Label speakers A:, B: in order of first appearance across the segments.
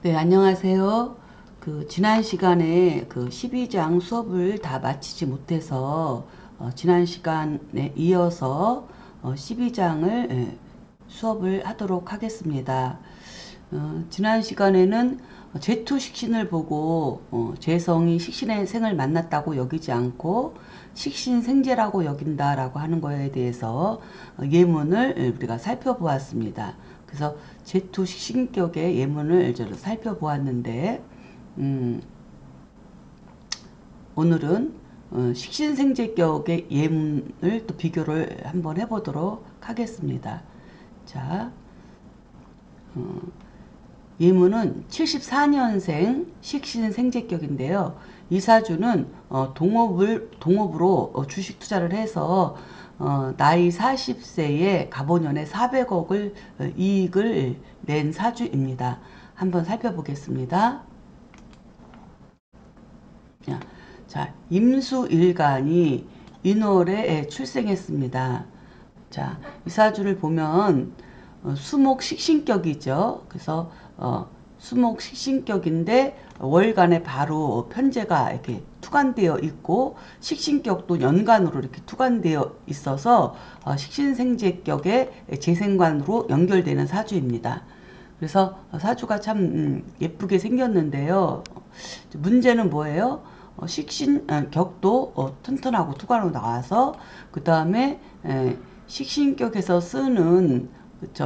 A: 네, 안녕하세요. 지난 시간에 12장 수업을 다 마치지 못해서 지난 시간에 이어서 12장을 수업을 하도록 하겠습니다. 지난 시간에는 제투 식신을 보고 재성이 식신의 생을 만났다고 여기지 않고 식신생재라고 여긴다라고 하는 거에 대해서 예문을 우리가 살펴보았습니다. 그래서 제투 식신격의 예문을 살펴보았는데 오늘은 식신생재격의 예문을 또 비교를 한번 해보도록 하겠습니다. 자, 예문은 74년생 식신생재격인데요. 이 사주는 동업으로 주식 투자를 해서 나이 40세에 갑오년에 400억을 이익을 낸 사주입니다. 한번 살펴보겠습니다. 자, 임수일간이 인월에 출생했습니다. 자, 이 사주를 보면 수목식신격이죠. 그래서 수목식신격인데 월간에 바로 편제가 이렇게 투관되어 있고 식신격도 연간으로 이렇게 투관되어 있어서 식신생재격의 재생관으로 연결되는 사주입니다. 그래서 사주가 참 예쁘게 생겼는데요. 문제는 뭐예요? 식신격도 튼튼하고 투관으로 나와서 그 다음에 식신격에서 쓰는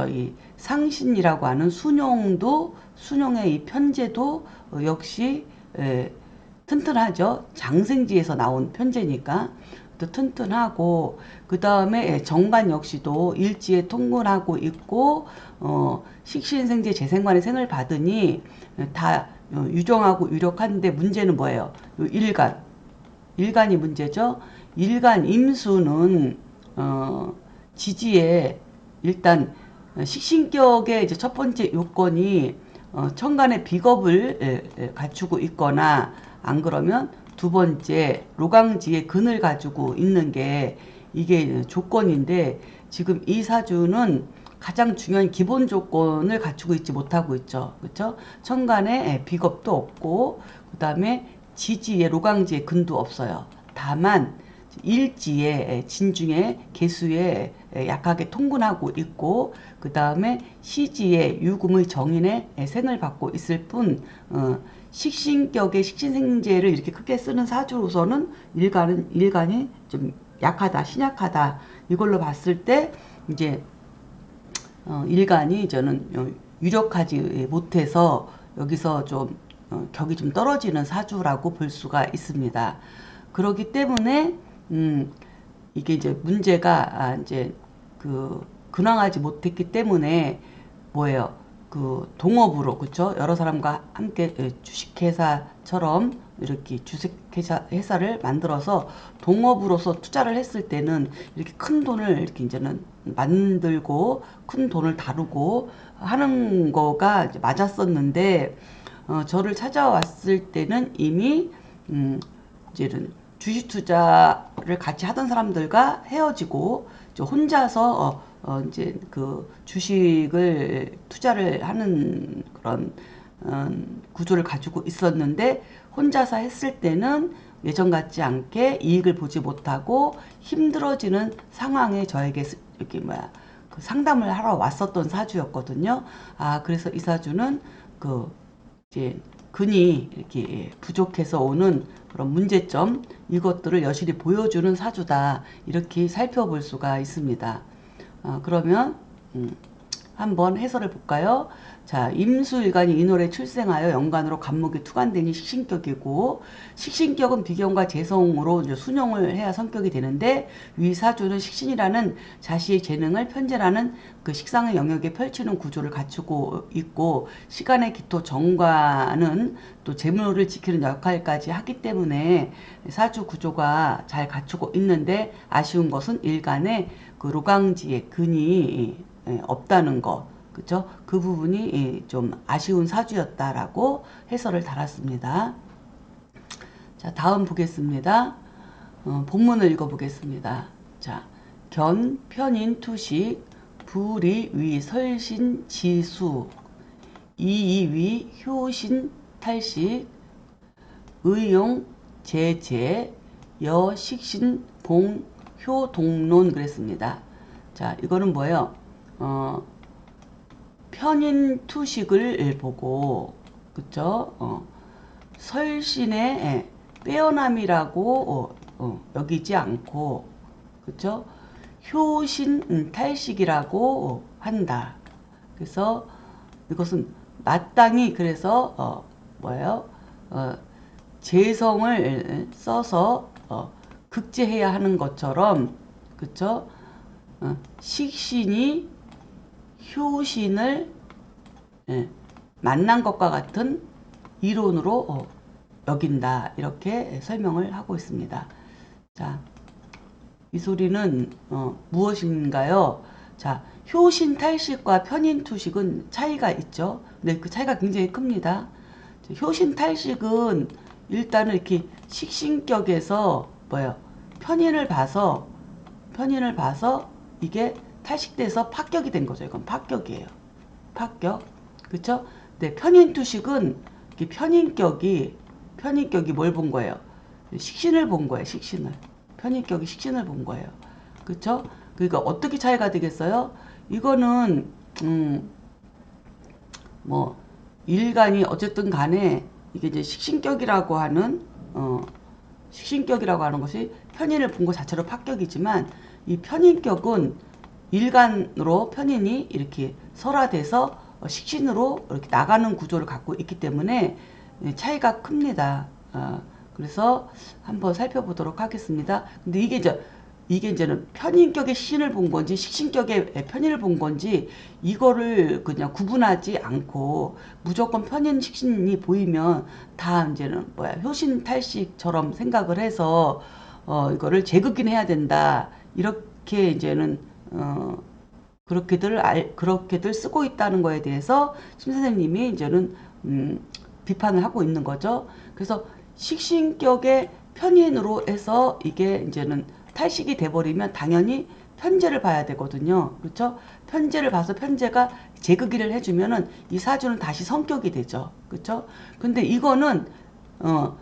A: 이 상신이라고 하는 순용의 이 편제도 역시 튼튼하죠. 장생지에서 나온 편제니까 또 튼튼하고 그 다음에 정관 역시도 일지에 통근하고 있고 식신생재 재생관의 생을 받으니 다 유정하고 유력한데 문제는 뭐예요? 일간이 문제죠. 일간 임수는 지지에 일단 식신격의 이제 첫 번째 요건이 천간의 비겁을 갖추고 있거나 안 그러면 두 번째 로강지의 근을 가지고 있는 게 이게 조건인데 지금 이 사주는 가장 중요한 기본 조건을 갖추고 있지 못하고 있죠. 그렇죠? 천간에 비겁도 없고 그다음에 지지에 로강지에 근도 없어요. 다만 일지에 진중에 개수에 약하게 통근하고 있고 그 다음에 시지에 유금의 정인의 생을 받고 있을 뿐 식신격의 식신생재를 이렇게 크게 쓰는 사주로서는 일간이 좀 약하다 신약하다 이걸로 봤을 때 이제 일간이 저는 유력하지 못해서 여기서 좀 격이 좀 떨어지는 사주라고 볼 수가 있습니다. 그렇기 때문에 이게 이제 문제가 이제 근황하지 못했기 때문에 뭐예요? 동업으로 그쵸? 여러 사람과 함께 주식회사처럼 이렇게 주식회사를 만들어서 동업으로서 투자를 했을 때는 이렇게 큰 돈을 이렇게 이제는 만들고 큰 돈을 다루고 하는 거가 이제 맞았었는데 저를 찾아왔을 때는 이미 이제는 주식 투자를 같이 하던 사람들과 헤어지고 혼자서 이제 주식을 투자를 하는 그런 구조를 가지고 있었는데 혼자서 했을 때는 예전 같지 않게 이익을 보지 못하고 힘들어지는 상황에 저에게 이렇게 상담을 하러 왔었던 사주였거든요. 그래서 이 사주는 이제 근이 이렇게 부족해서 오는 그런 문제점 이것들을 여실히 보여주는 사주다 이렇게 살펴볼 수가 있습니다. 그러면 한번 해설을 볼까요? 자, 임수일간이 인월에 출생하여 연간으로 간목이 투관되니 식신격이고 식신격은 비견과 재성으로 이제 순용을 해야 성격이 되는데 위 사주는 식신이라는 자신의 재능을 편재라는 식상의 영역에 펼치는 구조를 갖추고 있고 시간의 기토 정관은 또 재물을 지키는 역할까지 하기 때문에 사주 구조가 잘 갖추고 있는데 아쉬운 것은 일간의 로강지의 근이 없다는 거, 그죠? 그 부분이 좀 아쉬운 사주였다라고 해설을 달았습니다. 자, 다음 보겠습니다. 본문을 읽어보겠습니다. 자, 견, 편인, 투식, 불이, 위, 설신, 지수, 이이위, 효신, 탈식, 의용, 제제, 여, 식신, 봉, 효, 동론 그랬습니다. 자, 이거는 뭐예요? 편인 투식을 보고, 그쵸? 설신의 빼어남이라고 여기지 않고, 그쵸? 효신 탈식이라고 한다. 그래서 이것은 마땅히 그래서 뭐예요? 재성을 써서 극제해야 하는 것처럼, 그쵸? 식신이 효신을 만난 것과 같은 이론으로 여긴다. 이렇게 설명을 하고 있습니다. 자, 이 소리는 무엇인가요? 자, 효신 탈식과 편인 투식은 차이가 있죠. 근데 그 차이가 굉장히 큽니다. 효신 탈식은 일단은 이렇게 식신격에서 뭐예요? 편인을 봐서 이게 탈식돼서 파격이 된 거죠. 이건 파격이에요. 파격. 그쵸? 네, 편인 투식은 편인격이 뭘 본 거예요? 식신을 본 거예요. 식신을. 편인격이 식신을 본 거예요. 그쵸? 그러니까 어떻게 차이가 되겠어요? 이거는 뭐 일간이 어쨌든 간에 이게 이제 식신격이라고 하는 것이 편인을 본 것 자체로 파격이지만 이 편인격은 일간으로 편인이 이렇게 설화돼서 식신으로 이렇게 나가는 구조를 갖고 있기 때문에 차이가 큽니다. 그래서 한번 살펴보도록 하겠습니다. 근데 이게 이제는 편인격의 식신을 본 건지 식신격의 편인을 본 건지 이거를 그냥 구분하지 않고 무조건 편인 식신이 보이면 다 이제는 뭐야 효신 탈식처럼 생각을 해서 이거를 재극인해야 된다. 이렇게 이제는 그렇게들 쓰고 있다는 거에 대해서 심 선생님이 이제는 비판을 하고 있는 거죠. 그래서 식신격의 편인으로 해서 이게 이제는 탈식이 돼버리면 당연히 편제를 봐야 되거든요. 그렇죠? 편제를 봐서 편제가 재극기를 해주면은 이 사주는 다시 성격이 되죠. 그렇죠? 근데 이거는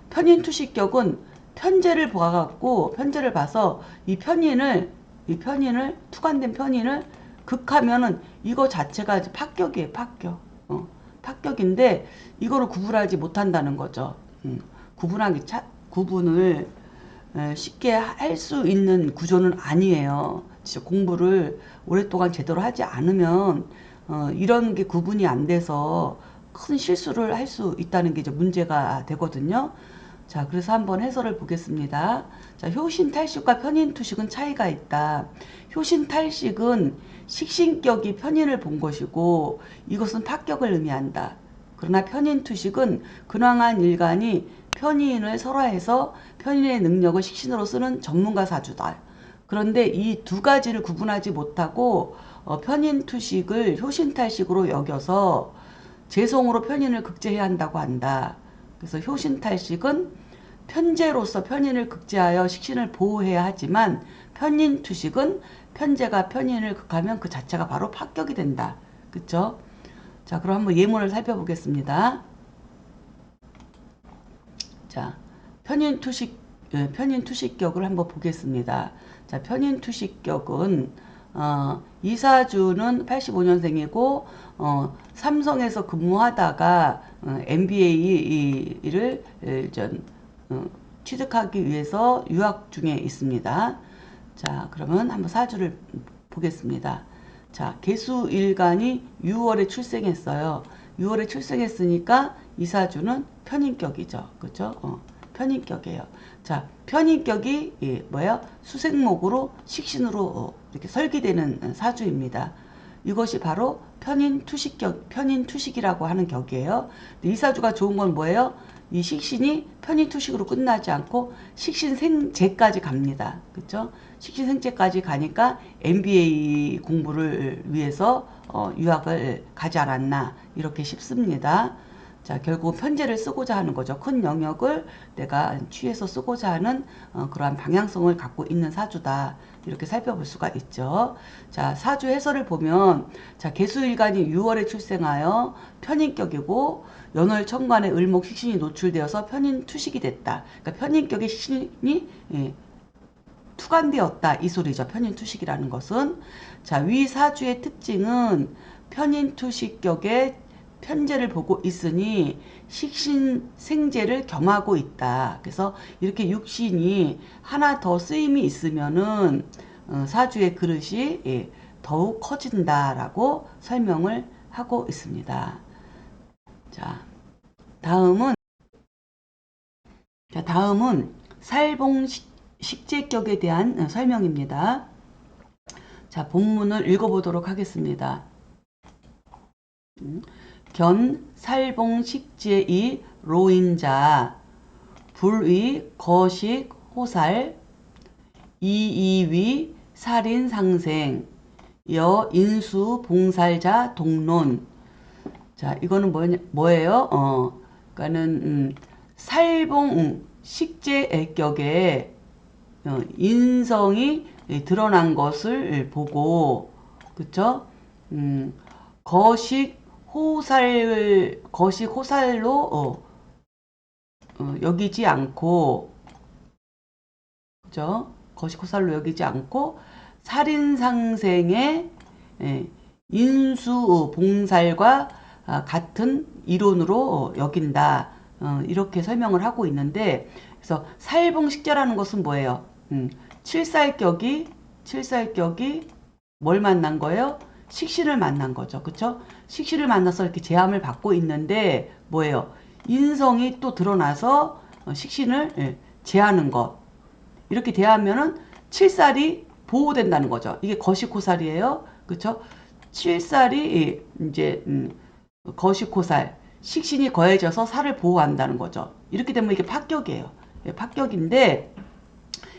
A: 편인 투식격은 편제를 봐갖고 편제를 봐서 이 편인을 투관된 편인을 극하면은 이거 자체가 파격이에요. 파격. 파격인데 이거를 구분하지 못한다는 거죠. 구분을 쉽게 할 수 있는 구조는 아니에요. 진짜 공부를 오랫동안 제대로 하지 않으면 이런 게 구분이 안 돼서 큰 실수를 할 수 있다는 게 이제 문제가 되거든요. 자, 그래서 한번 해설을 보겠습니다. 자, 효신 탈식과 편인 투식은 차이가 있다. 효신 탈식은 식신격이 편인을 본 것이고 이것은 파격을 의미한다. 그러나 편인 투식은 근황한 일간이 편인을 설화해서 편인의 능력을 식신으로 쓰는 전문가 사주다. 그런데 이 두 가지를 구분하지 못하고 편인 투식을 효신 탈식으로 여겨서 재성으로 편인을 극제해야 한다고 한다. 그래서 효신 탈식은 편제로서 편인을 극제하여 식신을 보호해야 하지만 편인 투식은 편제가 편인을 극하면 그 자체가 바로 파격이 된다. 그쵸? 자, 그럼 한번 예문을 살펴보겠습니다. 자, 편인 투식격을 한번 보겠습니다. 자, 편인 투식격은 이사주는 85년생이고 삼성에서 근무하다가 MBA를 취득하기 위해서 유학 중에 있습니다. 자, 그러면 한번 사주를 보겠습니다. 자, 개수일간이 6월에 출생했어요. 6월에 출생했으니까 이사주는 편인격이죠. 그죠? 편인격이에요. 자, 편인격이 뭐야? 수생목으로 식신으로 이렇게 설계되는 사주입니다. 이것이 바로 편인 투식이라고 하는 격이에요. 이 사주가 좋은 건 뭐예요? 이 식신이 편인 투식으로 끝나지 않고 식신생제까지 갑니다. 그쵸? 식신생제까지 가니까 MBA 공부를 위해서 유학을 가지 않았나 이렇게 싶습니다. 자, 결국 편제를 쓰고자 하는 거죠. 큰 영역을 내가 취해서 쓰고자 하는 그러한 방향성을 갖고 있는 사주다. 이렇게 살펴볼 수가 있죠. 자, 사주 해설을 보면, 자, 개수일간이 6월에 출생하여 편인격이고, 연월천간에 을목 식신이 노출되어서 편인투식이 됐다. 그러니까 편인격의 식신이 투간되었다. 이 소리죠. 편인투식이라는 것은. 자, 위 사주의 특징은 편인투식격의 편제를 보고 있으니 식신 생제를 겸하고 있다. 그래서 이렇게 육신이 하나 더 쓰임이 있으면은 사주의 그릇이 더욱 커진다라고 설명을 하고 있습니다. 자, 다음은 살봉 식재격에 대한 설명입니다. 자, 본문을 읽어보도록 하겠습니다. 견 살봉 식재이 로인자 불위 거식 호살 이이위 살인 상생 여 인수 봉살자 동론. 자, 이거는 뭐예요? 그러니까는 살봉 식재격에 인성이 드러난 것을 보고, 그쵸? 거식 호살로 여기지 않고, 그죠? 거식 호살로 여기지 않고 살인상생의 인수 봉살과 같은 이론으로 여긴다. 이렇게 설명을 하고 있는데, 그래서 살봉식재라는 것은 뭐예요? 칠살격이 뭘 만난 거예요? 식신을 만난 거죠. 그쵸? 식신을 만나서 이렇게 제함을 받고 있는데 뭐예요? 인성이 또 드러나서 식신을 제하는 것. 이렇게 대하면은 칠살이 보호된다는 거죠. 이게 거식호살이에요. 그쵸? 칠살이 이제 거식호살, 식신이 거해져서 살을 보호한다는 거죠. 이렇게 되면 이게 파격이에요. 파격인데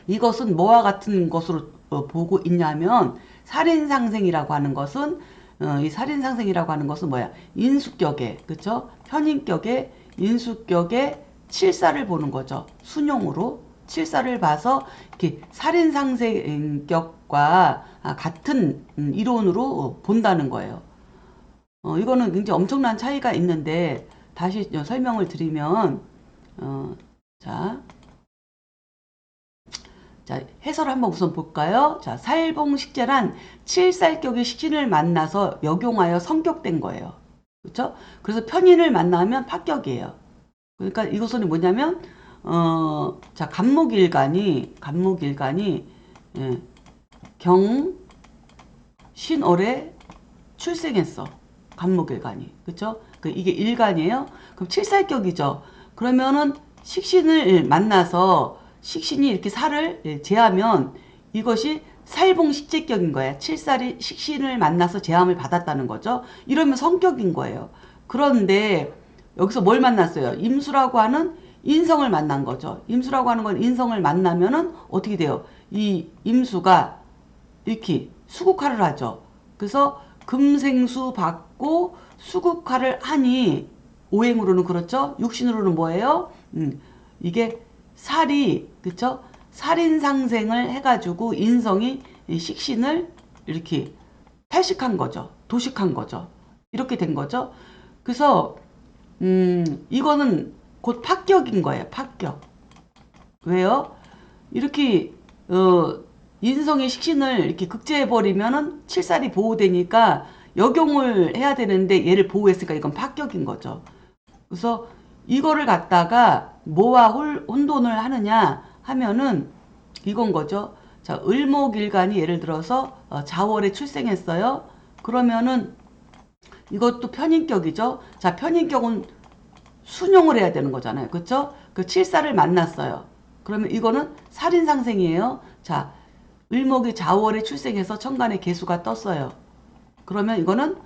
A: 이것은 뭐와 같은 것으로 보고 있냐면 살인상생이라고 하는 것은 이 살인상생이라고 하는 것은 뭐야? 인수격에, 그쵸? 편인격에 인수격에 칠살을 보는 거죠. 순용으로 칠살을 봐서 이렇게 살인상생격과 같은 이론으로 본다는 거예요. 이거는 굉장히 엄청난 차이가 있는데 다시 설명을 드리면 자, 해설을 한번 우선 볼까요? 자, 살봉식재란 칠살격의 식신을 만나서 역용하여 성격된 거예요. 그렇죠? 그래서 편인을 만나면 파격이에요. 그러니까 이것은 뭐냐면 자, 간목일간이 신월에 출생했어. 간목일간이. 그쵸? 이게 일간이에요. 그럼 칠살격이죠. 그러면은 식신을 만나서 식신이 이렇게 살을 제하면 이것이 살봉식재격인 거야. 칠살이 식신을 만나서 제함을 받았다는 거죠. 이러면 성격인 거예요. 그런데 여기서 뭘 만났어요? 임수라고 하는 인성을 만난 거죠. 임수라고 하는 건 인성을 만나면은 어떻게 돼요? 이 임수가 이렇게 수국화를 하죠. 그래서 금생수 받고 수국화를 하니 오행으로는 그렇죠. 육신으로는 뭐예요? 이게 살이 그쵸? 살인상생을 해가지고 인성이 식신을 이렇게 탈식한 거죠. 도식한 거죠. 이렇게 된 거죠. 그래서 이거는 곧 파격인 거예요. 파격. 왜요? 이렇게 인성의 식신을 이렇게 극제해버리면은 칠살이 보호되니까 역용을 해야 되는데 얘를 보호했으니까 이건 파격인 거죠. 그래서 이거를 갖다가 뭐와 혼돈을 하느냐 하면은 이건 거죠. 자, 을목일간이 예를 들어서 자월에 출생했어요. 그러면은 이것도 편인격이죠. 자, 편인격은 순용을 해야 되는 거잖아요. 그쵸? 그 칠살을 만났어요. 그러면 이거는 살인상생이에요. 자, 을목이 자월에 출생해서 천간에 개수가 떴어요. 그러면 이거는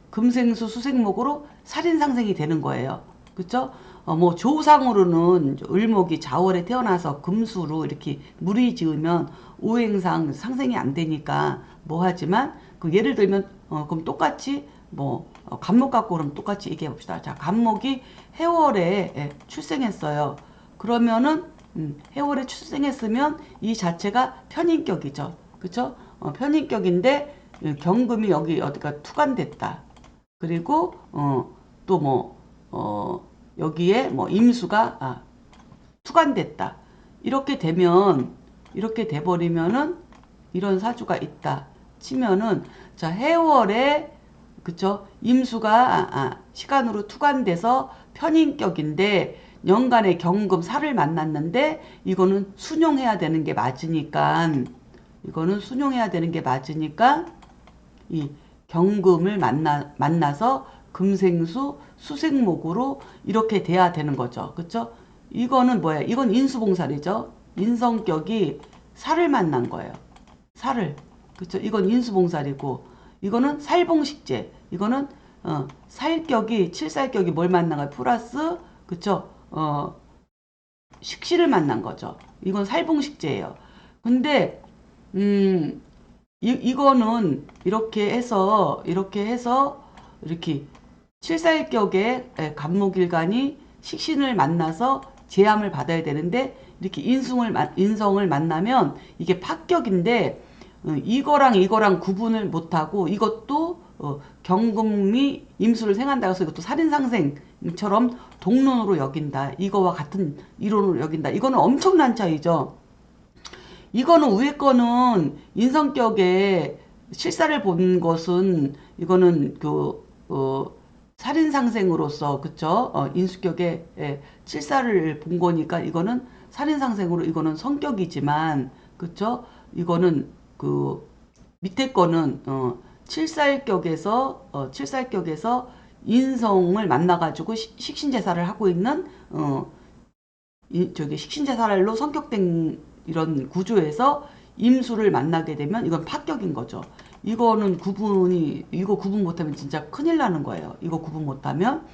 A: 금생수 수생목으로 살인상생이 되는 거예요. 그쵸? 뭐 조상으로는 을목이 자월에 태어나서 금수로 이렇게 무리 지으면 오행상 상생이 안 되니까 뭐 하지만 그 예를 들면 그럼 똑같이 뭐 간목 갖고 그럼 똑같이 얘기해 봅시다. 자, 간목이 해월에 출생했어요. 그러면은 해월에 출생했으면 이 자체가 편인격이죠. 그쵸? 편인격인데 경금이 여기 어디가 투관됐다. 그리고 또 뭐 여기에 뭐 임수가 투관됐다. 이렇게 돼버리면은 이런 사주가 있다 치면은 자 해월에 그쵸 임수가 시간으로 투관돼서 편인격인데 연간의 경금 살을 만났는데 이거는 순용해야 되는 게 맞으니까 이 경금을 만나서 금생수 수생목으로 이렇게 돼야 되는 거죠. 그쵸? 이거는 뭐야? 이건 인수봉살이죠. 인성격이 살을 만난 거예요. 살을. 그쵸? 이건 인수봉살이고 이거는 살봉식재. 이거는 살격이 칠살격이 뭘 만난 거야? 플러스 그쵸? 식신을 만난 거죠. 이건 살봉식재예요. 근데 이거는 이렇게 칠살격의 간목일간이 식신을 만나서 제함을 받아야 되는데 이렇게 인성을 만나면 이게 파격인데 이거랑 구분을 못하고 이것도 경금이 임수를 생한다고 해서 이것도 살인상생처럼 동론으로 여긴다. 이거와 같은 이론으로 여긴다. 이거는 엄청난 차이죠. 이거는 위에 거는 인성격에 실사를 본 것은 이거는 살인상생으로서 그쵸 인수격에 실사를 본 거니까 이거는 살인상생으로 이거는 성격이지만 그쵸 이거는 그 밑에 거는 칠살격에서 인성을 만나가지고 식신제사를 하고 있는 저기 식신제사랄로 성격된 이런 구조에서 임수를 만나게 되면 이건 파격인 거죠. 이거 구분 못하면 진짜 큰일 나는 거예요. 이거 구분 못하면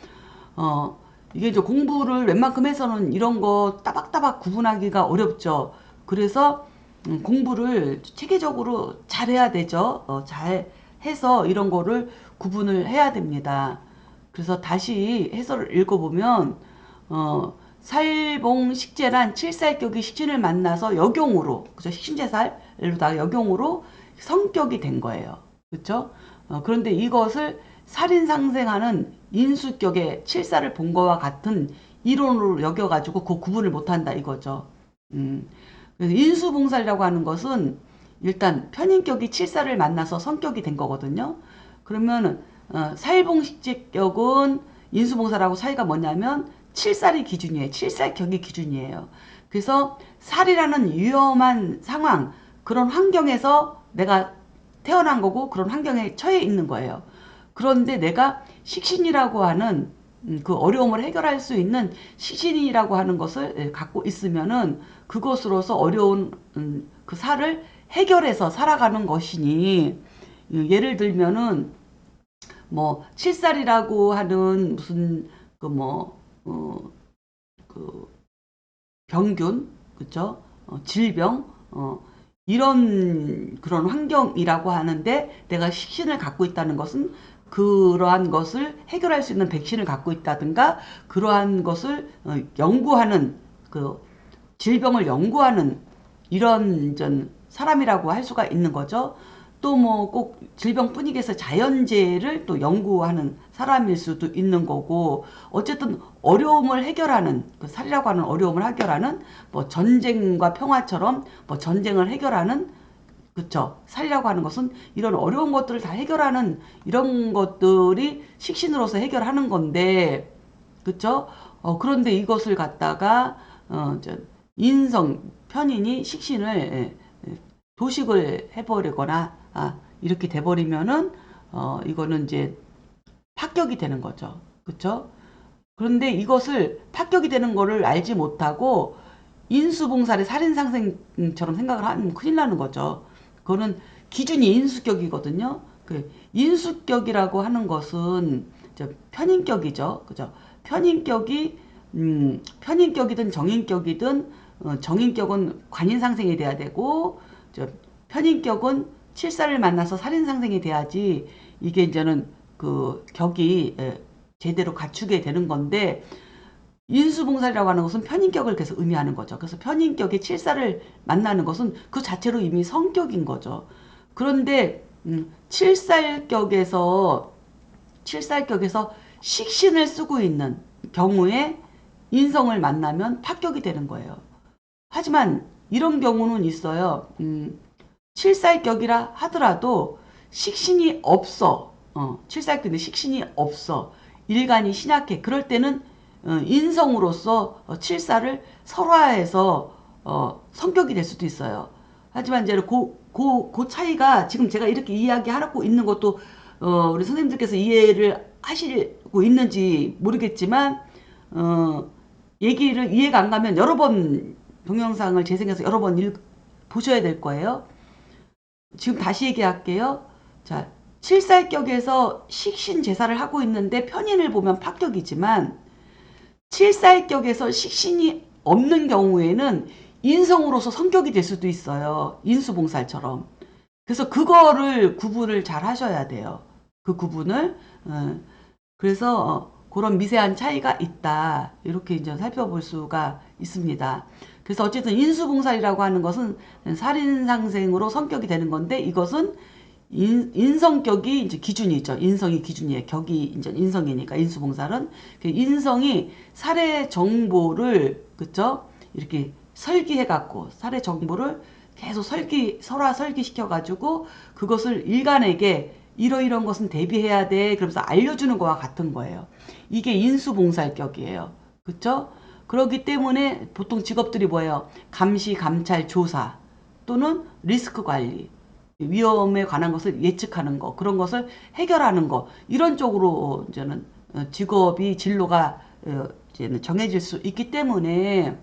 A: 이게 이제 공부를 웬만큼 해서는 이런 거 따박따박 구분하기가 어렵죠. 그래서 공부를 체계적으로 잘 해야 되죠. 잘 해서 이런 거를 구분을 해야 됩니다. 그래서 다시 해설을 읽어보면 살봉식재란 칠살격이 식신을 만나서 역용으로 그죠 식신제살로다가 역용으로 성격이 된 거예요. 그렇죠? 그런데 이것을 살인상생하는 인수격의 칠살을 본 거와 같은 이론으로 여겨가지고 그 구분을 못한다 이거죠. 그래서 인수봉살이라고 하는 것은 일단 편인격이 칠살을 만나서 성격이 된 거거든요. 그러면 살봉식재격은 인수봉살하고 차이가 뭐냐면 칠살이 기준이에요. 칠살격이 기준이에요. 그래서 살이라는 위험한 상황, 그런 환경에서 내가 태어난 거고 그런 환경에 처해 있는 거예요. 그런데 내가 식신이라고 하는 그 어려움을 해결할 수 있는 식신이라고 하는 것을 갖고 있으면은 그것으로서 어려운 그 살을 해결해서 살아가는 것이니 예를 들면은 뭐 칠살이라고 하는 무슨 그 병균, 그쵸? 질병, 이런 그런 환경이라고 하는데 내가 식신을 갖고 있다는 것은 그러한 것을 해결할 수 있는 백신을 갖고 있다든가 그러한 것을 연구하는 그 질병을 연구하는 이런 사람이라고 할 수가 있는 거죠. 또 뭐 꼭 질병뿐이게 해서 자연재해를 또 연구하는 사람일 수도 있는 거고 어쨌든 어려움을 해결하는 그 살이라고 하는 어려움을 해결하는 뭐 전쟁과 평화처럼 뭐 전쟁을 해결하는 그쵸 살이라고 하는 것은 이런 어려운 것들을 다 해결하는 이런 것들이 식신으로서 해결하는 건데 그쵸 그런데 이것을 갖다가 인성 편인이 식신을 도식을 해버리거나 이렇게 돼버리면은 이거는 이제 파격이 되는 거죠. 그쵸? 그런데 이것을 파격이 되는 거를 알지 못하고 인수봉살의 살인상생처럼 생각을 하면 큰일 나는 거죠. 그거는 기준이 인수격이거든요. 그 인수격이라고 하는 것은 편인격이죠. 그죠? 편인격이든 정인격이든 정인격은 관인상생이 돼야 되고 편인격은 칠살을 만나서 살인상생이 돼야지 이게 이제는 그 격이 제대로 갖추게 되는 건데 인수봉살이라고 하는 것은 편인격을 계속 의미하는 거죠. 그래서 편인격의 칠사를 만나는 것은 그 자체로 이미 성격인 거죠. 그런데 칠살격에서 식신을 쓰고 있는 경우에 인성을 만나면 파격이 되는 거예요. 하지만 이런 경우는 있어요. 칠살격이라 하더라도 식신이 없어. 칠살격인데 식신이 없어. 일간이 신약해. 그럴 때는 인성으로서 칠사를 설화해서 성격이 될 수도 있어요. 하지만 이제 그 차이가 지금 제가 이렇게 이야기하고 있는 것도 우리 선생님들께서 이해를 하시고 있는지 모르겠지만 얘기를 이해가 안 가면 여러 번 동영상을 재생해서 여러 번 보셔야 될 거예요. 지금 다시 얘기할게요. 자, 칠살격에서 식신 제사를 하고 있는데 편인을 보면 파격이지만 칠살격에서 식신이 없는 경우에는 인성으로서 성격이 될 수도 있어요. 인수봉살처럼. 그래서 그거를 구분을 잘 하셔야 돼요. 그 구분을. 그래서 그런 미세한 차이가 있다. 이렇게 이제 살펴볼 수가 있습니다. 그래서 어쨌든 인수봉살이라고 하는 것은 살인상생으로 성격이 되는 건데 이것은 인성격이 이제 기준이죠. 인성이 기준이에요. 격이 이제 인성이니까 인수봉살은 인성이 살해 정보를 그쵸? 이렇게 설기해 갖고 살해 정보를 계속 설화 설기시켜 가지고 그것을 일간에게 이러이러한 것은 대비해야 돼. 그러면서 알려주는 거와 같은 거예요. 이게 인수봉살격이에요. 그쵸? 그렇기 때문에 보통 직업들이 뭐예요? 감시, 감찰, 조사 또는 리스크 관리. 위험에 관한 것을 예측하는 거, 그런 것을 해결하는 거, 이런 쪽으로 이제는 직업이 진로가 이제는 정해질 수 있기 때문에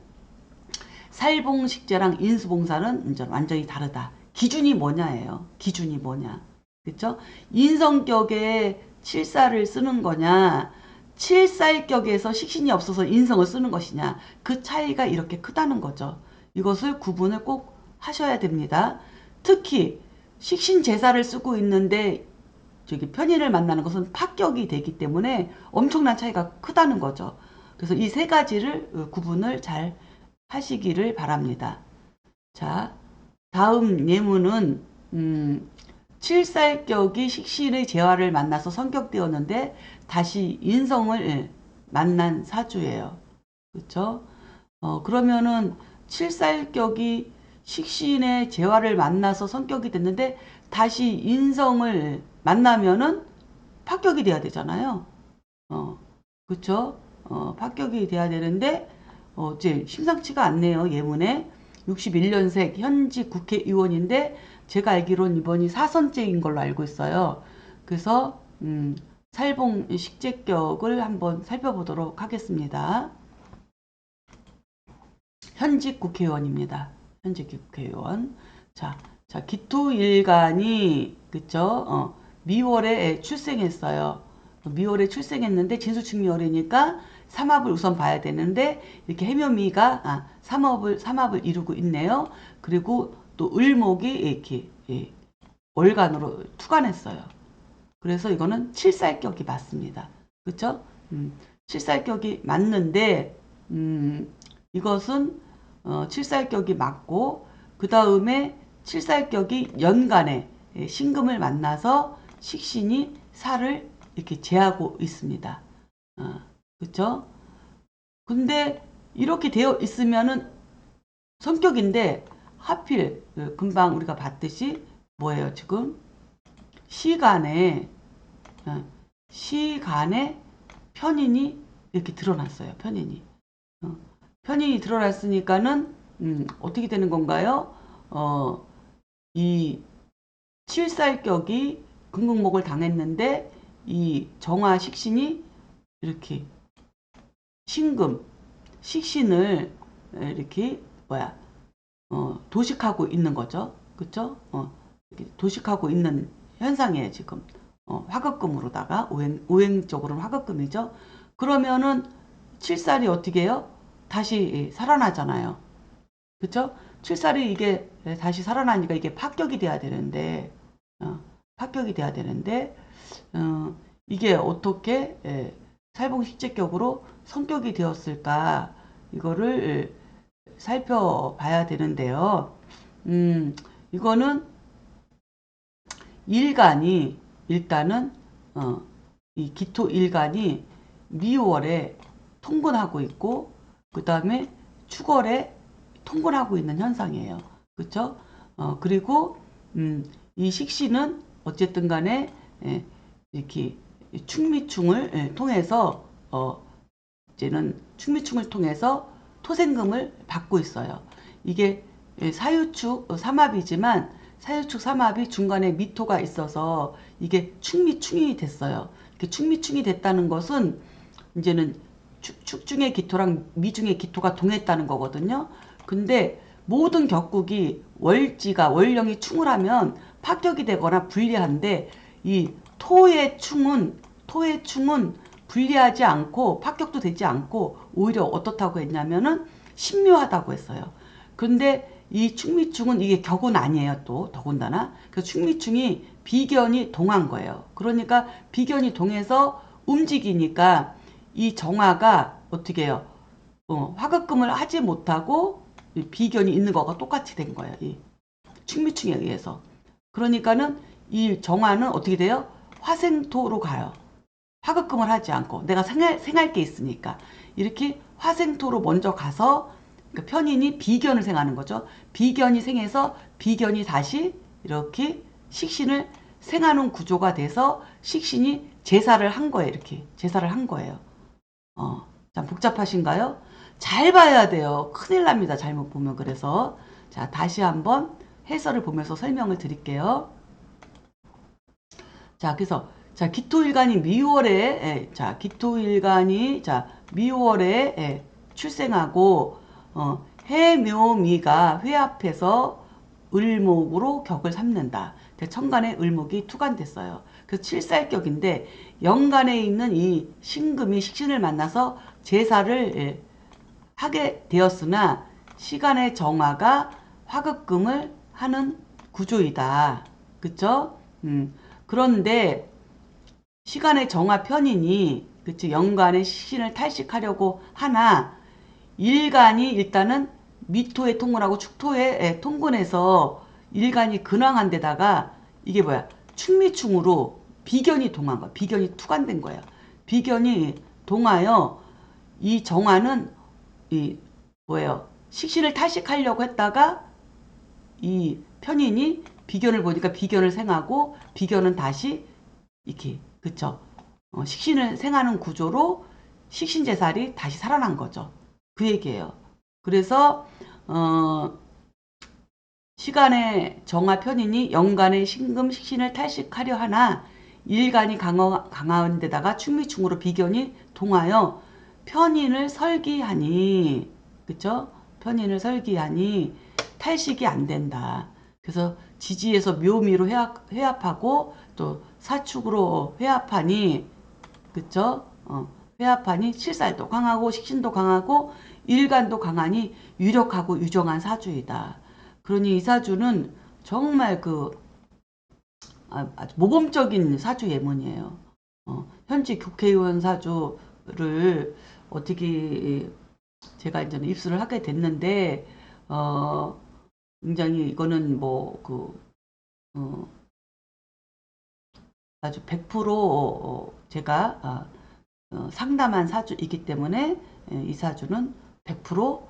A: 살봉식제랑 인수봉사는 이제 완전히 다르다. 기준이 뭐냐예요. 기준이 뭐냐. 그렇죠? 인성격에 칠사를 쓰는 거냐, 칠살격에서 식신이 없어서 인성을 쓰는 것이냐, 그 차이가 이렇게 크다는 거죠. 이것을 구분을 꼭 하셔야 됩니다. 특히 식신 제사를 쓰고 있는데 저기 편인을 만나는 것은 파격이 되기 때문에 엄청난 차이가 크다는 거죠. 그래서 이 세 가지를 구분을 잘 하시기를 바랍니다. 자, 다음 예문은 칠살격이 식신의 재화를 만나서 성격되었는데 다시 인성을 만난 사주예요. 그렇죠? 그러면은 칠살격이 식신의 재화를 만나서 성격이 됐는데 다시 인성을 만나면은 파격이 돼야 되잖아요. 그쵸? 파격이 돼야 되는데 이제 심상치가 않네요. 예문에 61년생 현직 국회의원인데 제가 알기로는 이번이 4선째인 걸로 알고 있어요. 그래서 살봉 식재격을 한번 살펴보도록 하겠습니다. 현직 국회의원입니다. 현직 국회의원. 자, 기토일간이 그쵸? 미월에 출생했어요. 미월에 출생했는데 진수축미월이니까 삼합을 우선 봐야 되는데 이렇게 해묘미가 삼합을 이루고 있네요. 그리고 또 을목이 이렇게 월간으로 투간했어요. 그래서 이거는 칠살격이 맞습니다. 그쵸? 칠살격이 맞는데 이것은 칠살격이 맞고 그 다음에 칠살격이 연간에 신금을 만나서 식신이 살을 이렇게 제하고 있습니다. 그쵸? 근데 이렇게 되어 있으면은 성격인데 하필 금방 우리가 봤듯이 뭐예요 지금? 시간에 편인이 이렇게 드러났어요. 편인이. 편인이 드러났으니까는 어떻게 되는 건가요? 이 칠살격이 금극목을 당했는데 이 정화 식신이 이렇게 신금 식신을 이렇게 도식하고 있는 거죠. 그쵸? 도식하고 있는 현상이에요 지금. 화급금으로다가 오행적으로는 화급금이죠. 그러면은 칠살이 어떻게 해요? 다시 살아나잖아요. 그쵸? 칠살이 이게 다시 살아나니까 이게 합격이 돼야 되는데 합격이 돼야 되는데 이게 어떻게 탈봉식재격으로 성격이 되었을까? 이거를 살펴봐야 되는데요. 이거는 일간이 일단은 이 기토 일간이 미월에 통근하고 있고 그 다음에 축월에 통근하고 있는 현상이에요. 그쵸? 그리고 이 식신은 어쨌든 간에 이렇게 충미충을 통해서 이제는 충미충을 통해서 토생금을 받고 있어요. 이게 사유축 삼합이지만 사유축 삼합이 중간에 미토가 있어서 이게 충미충이 됐어요. 이렇게 충미충이 됐다는 것은 이제는 축중의 기토랑 미중의 기토가 동했다는 거거든요. 근데 모든 격국이 월지가 월령이 충을 하면 파격이 되거나 불리한데 이 토의 충은 불리하지 않고 파격도 되지 않고 오히려 어떻다고 했냐면은 신묘하다고 했어요. 근데 이 충미충은 이게 격은 아니에요. 또 더군다나 그 충미충이 비견이 동한 거예요. 그러니까 비견이 동해서 움직이니까 이 정화가 어떻게 해요? 화급금을 하지 못하고 비견이 있는 거가 똑같이 된 거예요. 이 충미충에 의해서. 그러니까는 이 정화는 어떻게 돼요? 화생토로 가요. 화급금을 하지 않고 내가 생할 게 있으니까 이렇게 화생토로 먼저 가서 그러니까 편인이 비견을 생하는 거죠. 비견이 생해서 비견이 다시 이렇게 식신을 생하는 구조가 돼서 식신이 제사를 한 거예요. 이렇게 제사를 한 거예요. 자, 복잡하신가요? 잘 봐야 돼요. 큰일 납니다. 잘못 보면. 그래서 자, 다시 한번 해설을 보면서 설명을 드릴게요. 자, 그래서 자, 기토일간이 미월에 자, 기토일간이 자, 미월에 출생하고 해묘미가 회합해서 을목으로 격을 삼는다. 천간에 을목이 투간됐어요. 그래서 칠살격인데 연간에 있는 이 신금이 식신을 만나서 제사를 하게 되었으나 시간의 정화가 화급금을 하는 구조이다. 그쵸? 그런데 시간의 정화 편인이 그치 연간의 식신을 탈식하려고 하나 일간이 일단은 미토에 통근하고 축토에 통근해서 일간이 근황한 데다가 이게 뭐야 충미충으로 비견이 동한 거야. 비견이 투간된 거야. 비견이 동하여 이 정화는 이 뭐예요 식신을 탈식하려고 했다가 이 편인이 비견을 보니까 비견을 생하고 비견은 다시 이렇게 그쵸 식신을 생하는 구조로 식신제살이 다시 살아난 거죠. 그 얘기예요. 그래서 시간의 정화 편인이 연간의 신금 식신을 탈식하려 하나 일간이 강한 데다가 충미충으로 비견이 동하여 편인을 설기하니 그쵸? 편인을 설기하니 탈식이 안 된다. 그래서 지지에서 묘미로 회합하고 또 사축으로 회합하니 그쵸? 회합하니 칠살도 강하고 식신도 강하고 일간도 강하니 유력하고 유정한 사주이다. 그러니 이 사주는 정말 아주 모범적인 사주 예문이에요. 현지 국회의원 사주를 어떻게 제가 이제 입수를 하게 됐는데 굉장히 이거는 아주 100% 제가 상담한 사주이기 때문에 이 사주는 100%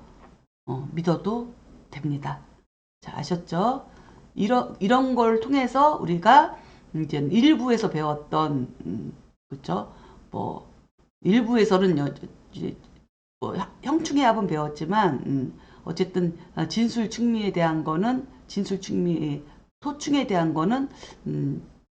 A: 믿어도 됩니다. 자, 아셨죠? 이런 걸 통해서 우리가 이제 일부에서 배웠던 그쵸? 일부에서는 이제 형충해합은 배웠지만 어쨌든 진술충미에 대한 거는 진술충미 토충에 대한 거는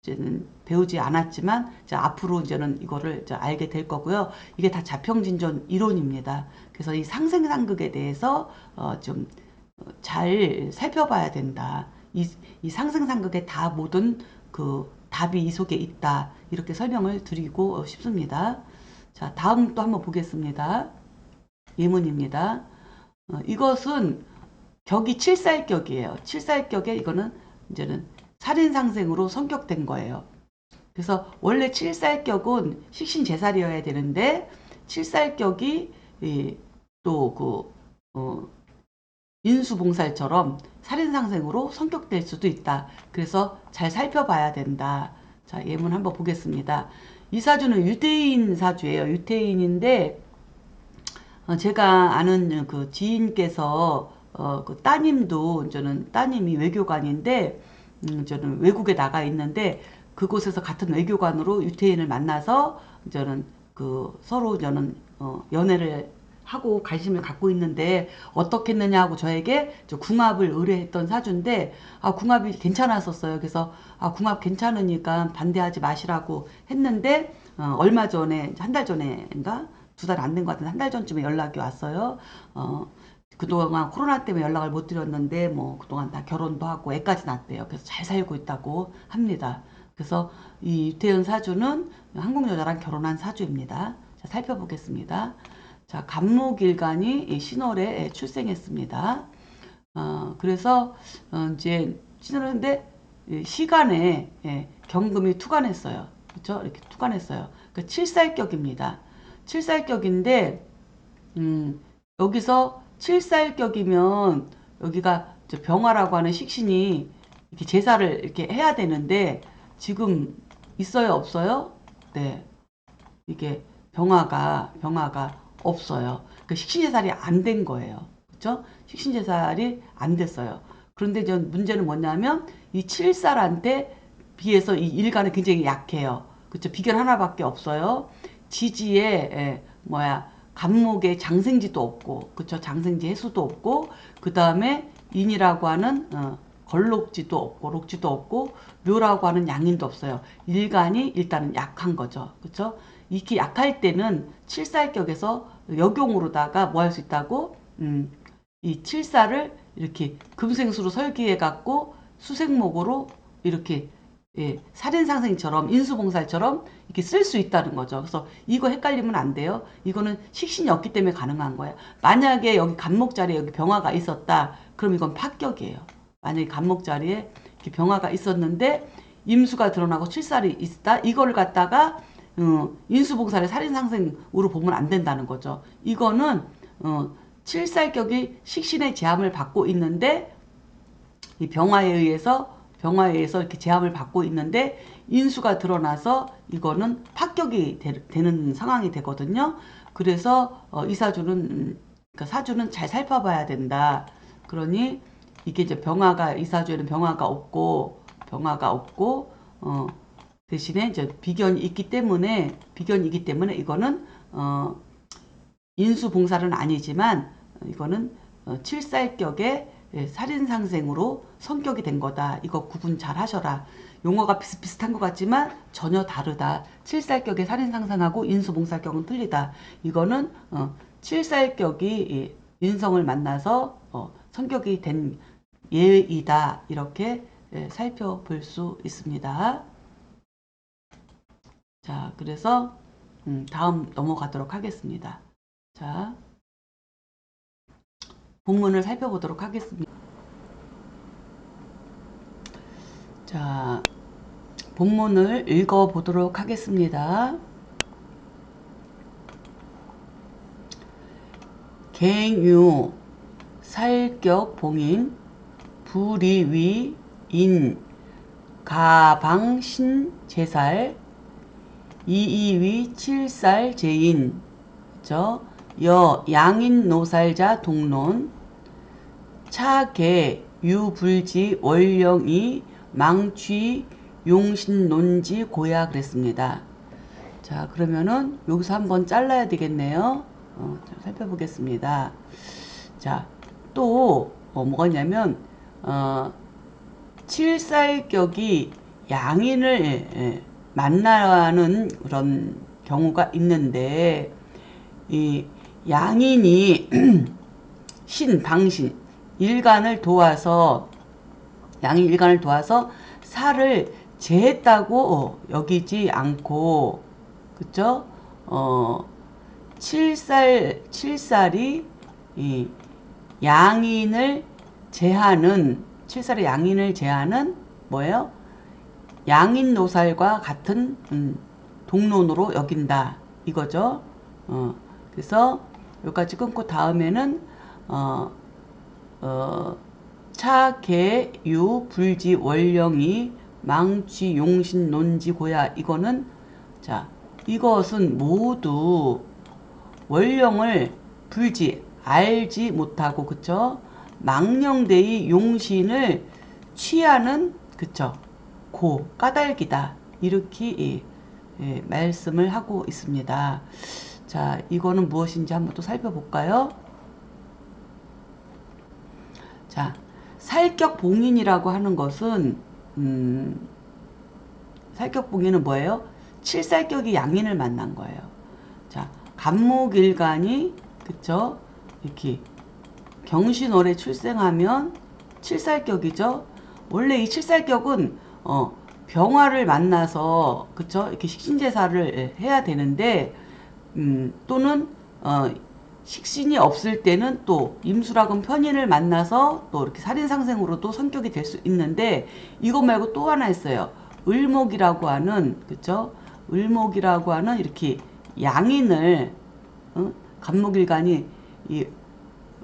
A: 이제는 배우지 않았지만 이제 앞으로 이제는 이거를 이제 알게 될 거고요. 이게 다 자평진전 이론입니다. 그래서 이 상생상극에 대해서 좀 잘 살펴봐야 된다. 이 상생상극의 다 모든 그 답이 이 속에 있다. 이렇게 설명을 드리고 싶습니다. 자, 다음 또 한번 보겠습니다. 예문입니다. 이것은 격이 칠살격이에요. 칠살격에 이거는 이제는 살인상생으로 성격된 거예요. 그래서 원래 칠살격은 식신제살이어야 되는데 칠살격이 또그 인수봉살처럼 살인상생으로 성격될 수도 있다. 그래서 잘 살펴봐야 된다. 자, 예문 한번 보겠습니다. 이 사주는 유태인 사주예요. 유태인인데 제가 아는 그 지인께서 그 따님도 저는 따님이 외교관인데 저는 외국에 나가 있는데 그곳에서 같은 외교관으로 유태인을 만나서 저는 그 서로 저는 연애를 하고 관심을 갖고 있는데 어떻게 했느냐 하고 저에게 궁합을 의뢰했던 사주인데 궁합이 괜찮았었어요. 그래서 궁합 괜찮으니까 반대하지 마시라고 했는데 얼마 전에 한 달 전에인가 2달 안 된 것 같은데 한 달 전쯤에 연락이 왔어요. 그동안 코로나 때문에 연락을 못 드렸는데 뭐 그동안 다 결혼도 하고 애까지 낳았대요. 그래서 잘 살고 있다고 합니다. 그래서 이 유태현 사주는 한국 여자랑 결혼한 사주입니다. 자, 살펴보겠습니다. 자, 간목일간이 신월에 출생했습니다. 그래서 이제 신월인데 시간에 경금이 투간했어요. 그렇죠? 이렇게 투간했어요. 그 칠살격입니다. 칠살격인데 여기서 칠살격이면 여기가 병화라고 하는 식신이 이렇게 제사를 이렇게 해야 되는데 지금 있어요, 없어요? 네, 이게 병화가 없어요. 그 식신제살이 안 된 거예요. 그렇죠? 식신제살이 안 됐어요. 그런데 전 문제는 뭐냐면 이 칠살한테 비해서 이 일간은 굉장히 약해요. 그렇죠? 비견 하나밖에 없어요. 지지에 간목에 장생지도 없고, 그쵸? 장생지 해수도 없고, 그 다음에 인이라고 하는 걸록지도 없고, 록지도 없고, 묘라고 하는 양인도 없어요. 일간이 일단은 약한 거죠. 그쵸? 이렇게 약할 때는 칠살격에서 역용으로다가 뭐 할 수 있다고? 이 칠살을 이렇게 금생수로 설계해 갖고 수생목으로 이렇게 살인상생처럼 인수봉살처럼 이렇게 쓸 수 있다는 거죠. 그래서 이거 헷갈리면 안 돼요. 이거는 식신이 없기 때문에 가능한 거예요. 만약에 여기 간목자리에 여기 병화가 있었다. 그럼 이건 파격이에요. 만약에 간목자리에 이렇게 병화가 있었는데 임수가 드러나고 칠살이 있다. 이걸 갖다가 인수봉살의 살인상생으로 보면 안 된다는 거죠. 이거는 칠살격이 식신의 제함을 받고 있는데 이 병화에 의해서 이렇게 제함을 받고 있는데 인수가 드러나서 이거는 파격이 되는 상황이 되거든요. 그래서 이 사주는 그러니까 사주는 잘 살펴봐야 된다. 그러니 이게 이제 이 사주에는 병화가 없고 대신에 이제 비견이 있기 때문에 이거는 인수봉살은 아니지만 이거는 칠살격의 살인상생으로 성격이 된 거다. 이거 구분 잘 하셔라. 용어가 비슷비슷한 것 같지만 전혀 다르다. 칠살격의 살인상생하고 인수봉살격은 틀리다. 이거는 칠살격이 인성을 만나서 성격이 된 예이다. 이렇게 살펴볼 수 있습니다. 자, 그래서 다음 넘어가도록 하겠습니다. 자, 본문을 살펴보도록 하겠습니다. 자, 본문을 읽어보도록 하겠습니다. 갱유, 살격, 봉인, 부리위, 인, 가방신, 제살, 이이위, 칠살, 제인, 양인, 노살자, 동론, 차계, 유불지, 월령이, 망취, 용신, 논지, 고야 그랬습니다. 자, 그러면은 여기서 한번 잘라야 되겠네요. 살펴보겠습니다. 자, 또 뭐가 있냐면 칠살격이 양인을 만나는 그런 경우가 있는데 이 양인이 방신 일간을 도와서 살을 제했다고 여기지 않고 그쵸? 칠살이 이 양인을 제하는 뭐예요? 양인노살과 같은 동론으로 여긴다 이거죠. 그래서 여기까지 끊고 다음에는 차, 개, 유, 불지, 월령이, 망쥐, 용신, 논지, 고야 이거는 자 이것은 모두 월령을 불지 알지 못하고 그쵸 망령되이 용신을 취하는 그쵸 고 까닭이다 이렇게 말씀을 하고 있습니다. 자 이거는 무엇인지 한번 또 살펴볼까요? 자 살격봉인이라고 하는 것은 살격봉인은 뭐예요? 칠살격이 양인을 만난 거예요. 자 간목일간이 그쵸 이렇게 경신월에 출생하면 칠살격이죠. 원래 이 칠살격은 병화를 만나서 그쵸 이렇게 식신제사를 해야 되는데 또는 식신이 없을 때는 또 임수락은 편인을 만나서 또 이렇게 살인상생으로도 성격이 될 수 있는데 이것 말고 또 하나 있어요. 을목이라고 하는 그쵸 을목이라고 하는 이렇게 양인을 간목일간이 이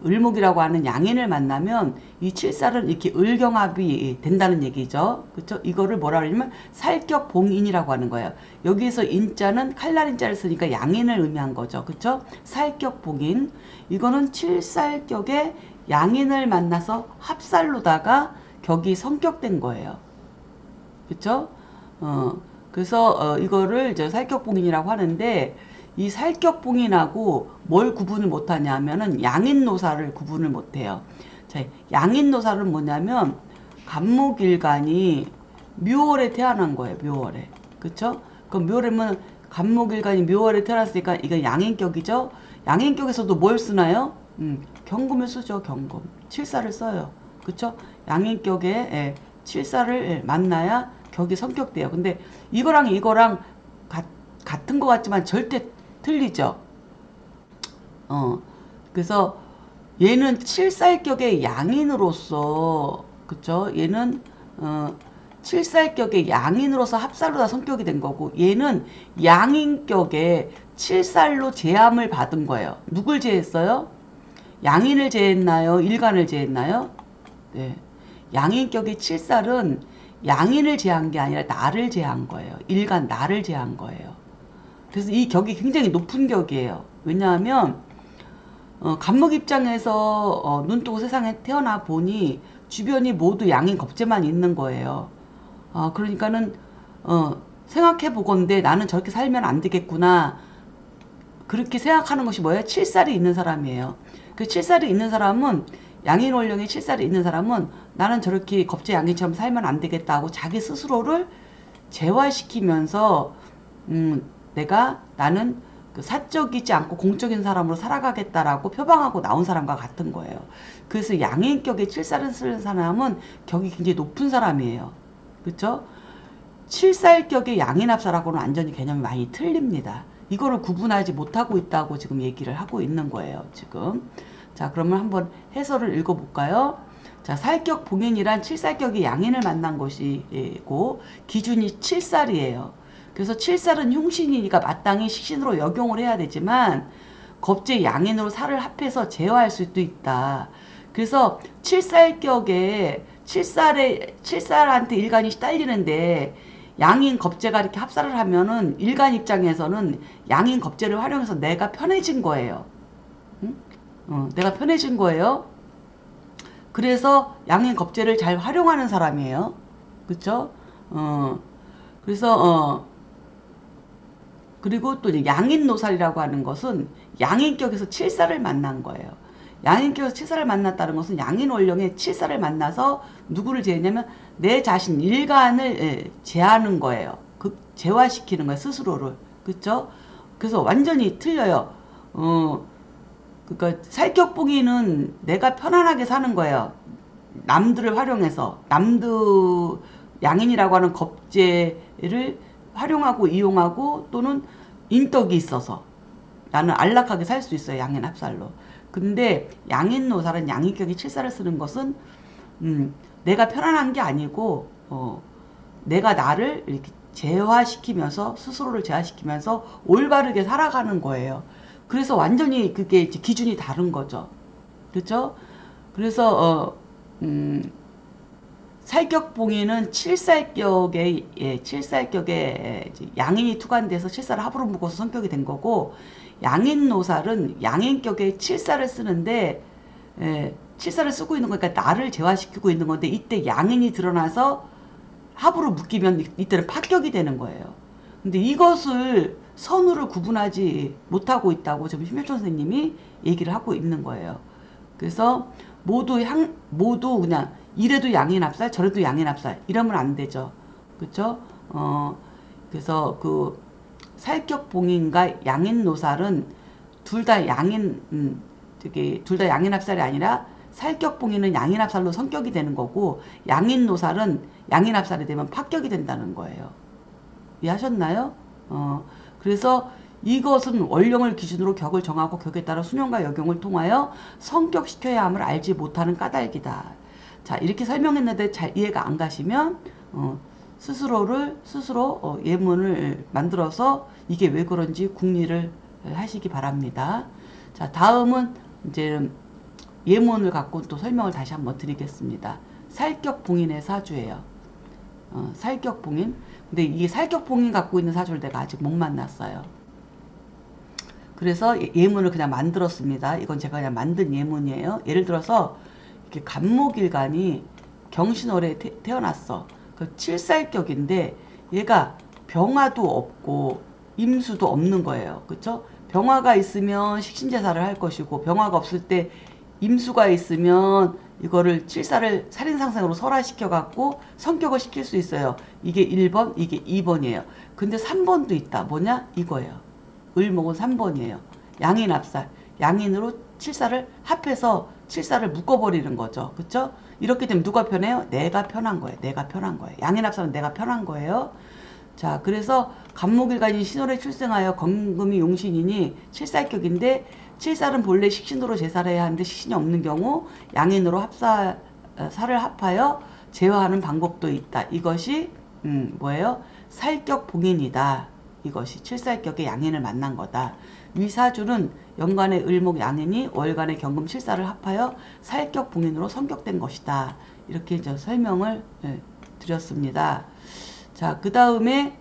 A: 을목이라고 하는 양인을 만나면 이 칠살은 이렇게 을경합이 된다는 얘기죠. 그쵸? 이거를 뭐라 그러냐면 살격봉인이라고 하는 거예요. 여기서 인자는 칼날인자를 쓰니까 양인을 의미한 거죠. 그쵸? 살격봉인. 이거는 칠살격에 양인을 만나서 합살로다가 격이 성격된 거예요. 그쵸? 그래서 이거를 이제 살격봉인이라고 하는데 이 살격봉인하고 뭘 구분을 못하냐 하면은 양인노사를 구분을 못해요. 자, 양인노사는 뭐냐면 간목일간이 묘월에 태어난 거예요. 묘월에. 그쵸? 그럼 묘월에면 간목일간이 묘월에 태어났으니까 이건 양인격이죠. 양인격에서도 뭘 쓰나요? 경금을 쓰죠. 경금. 칠사를 써요. 그쵸? 양인격에 칠사를 만나야 격이 성격돼요. 근데 이거랑 같은 것 같지만 절대 틀리죠. 그래서 얘는 칠살격의 양인으로서 그쵸? 얘는 칠살격의 양인으로서 합살로다 성격이 된 거고 얘는 양인격의 칠살로 제함을 받은 거예요. 누굴 제했어요? 양인을 제했나요? 일간을 제했나요? 네. 양인격의 칠살은 양인을 제한 게 아니라 나를 제한 거예요. 일간 나를 제한 거예요. 그래서 이 격이 굉장히 높은 격이에요. 왜냐하면 간목 입장에서 눈 뜨고 세상에 태어나 보니 주변이 모두 양인 겁재만 있는 거예요. 그러니까는 생각해 보건대 나는 저렇게 살면 안 되겠구나. 그렇게 생각하는 것이 뭐예요? 칠살이 있는 사람이에요. 그 칠살이 있는 사람은 양인 원령의 칠살이 있는 사람은 나는 저렇게 겁재 양인처럼 살면 안 되겠다 하고 자기 스스로를 재활시키면서 나는 그 사적이지 않고 공적인 사람으로 살아가겠다라고 표방하고 나온 사람과 같은 거예요. 그래서 양인격의 칠살을 쓰는 사람은 격이 굉장히 높은 사람이에요. 그렇죠? 칠살격의 양인합사라고는 완전히 개념이 많이 틀립니다. 이거를 구분하지 못하고 있다고 지금 얘기를 하고 있는 거예요. 지금. 자, 그러면 한번 해설을 읽어볼까요? 자, 살격 봉인이란 칠살격이 양인을 만난 것이고 기준이 칠살이에요. 그래서 칠살은 흉신이니까 마땅히 식신으로 역용을 해야 되지만 겁재 양인으로 살을 합해서 제어할 수도 있다. 그래서 칠살격에 칠살한테 일간이 딸리는데 양인 겁재가 이렇게 합살을 하면은 일간 입장에서는 양인 겁재를 활용해서 내가 편해진 거예요. 응? 내가 편해진 거예요. 그래서 양인 겁재를 잘 활용하는 사람이에요. 그쵸? 그래서 그리고 또 양인노살이라고 하는 것은 양인격에서 칠살을 만난 거예요. 양인격에서 칠살을 만났다는 것은 양인원령의 칠살을 만나서 누구를 제했냐면 내 자신 일간을 제하는 거예요. 제화시키는 거예요. 스스로를. 그쵸? 그래서 완전히 틀려요. 그러니까 살격보기는 내가 편안하게 사는 거예요. 남들을 활용해서 양인이라고 하는 겁재를 활용하고 이용하고 또는 인덕이 있어서 나는 안락하게 살 수 있어요. 양인 합살로. 근데 양인노살은 양인격이 칠살을 쓰는 것은 내가 편안한 게 아니고 내가 나를 이렇게 재화시키면서 스스로를 재화시키면서 올바르게 살아가는 거예요. 그래서 완전히 그게 이제 기준이 다른 거죠. 그렇죠? 그래서 살격봉인은 칠살격에 양인이 투관돼서 칠살을 합으로 묶어서 성격이 된 거고, 양인노살은 양인격에 칠살을 쓰는데 칠살을 쓰고 있는 거니까 나를 재화시키고 있는 건데, 이때 양인이 드러나서 합으로 묶이면 이때는 파격이 되는 거예요. 근데 이것을 선우를 구분하지 못하고 있다고 지금 심혜천 선생님이 얘기를 하고 있는 거예요. 그래서 모두 그냥 이래도 양인합살 저래도 양인합살 이러면 안 되죠. 그쵸? 그래서 그 살격봉인과 양인노살은 둘 다 둘 다 양인합살이 아니라 살격봉인은 양인합살로 성격이 되는 거고, 양인노살은 양인합살이 되면 파격이 된다는 거예요. 이해하셨나요? 그래서 이것은 원령을 기준으로 격을 정하고 격에 따라 수령과 역용을 통하여 성격시켜야 함을 알지 못하는 까닭이다. 자, 이렇게 설명했는데 잘 이해가 안 가시면 스스로 예문을 만들어서 이게 왜 그런지 궁리를 하시기 바랍니다. 자, 다음은 이제 예문을 갖고 또 설명을 다시 한번 드리겠습니다. 살격봉인의 사주예요. 살격봉인. 근데 이 살격봉인 갖고 있는 사주를 내가 아직 못 만났어요. 그래서 예문을 그냥 만들었습니다. 이건 제가 그냥 만든 예문이에요. 예를 들어서 이렇게 간목일간이 경신월에 태어났어. 그 칠살격인데 얘가 병화도 없고 임수도 없는 거예요. 그쵸? 병화가 있으면 식신제사를 할 것이고, 병화가 없을 때 임수가 있으면 이거를 칠살을 살인상생으로 설화시켜 갖고 성격을 시킬 수 있어요. 이게 1번, 이게 2번이에요. 근데 3번도 있다. 뭐냐? 이거예요. 을목은 3번이에요. 양인합살. 양인으로 칠살을 합해서 칠살을 묶어버리는 거죠. 그쵸? 이렇게 되면 누가 편해요? 내가 편한 거예요. 내가 편한 거예요. 양인합살은 내가 편한 거예요. 자, 그래서 간목일간이 신월에 출생하여 건금이 용신이니 칠살격인데, 칠살은 본래 식신으로 제사를 해야 하는데 식신이 없는 경우 양인으로 살을 합하여 제화하는 방법도 있다. 이것이 뭐예요? 살격봉인이다. 이것이 칠살격의 양인을 만난 거다. 위사주는 연간의 을목 양인이 월간의 경금 칠살을 합하여 살격봉인으로 성격된 것이다. 이렇게 이제 설명을 드렸습니다. 자, 그 다음에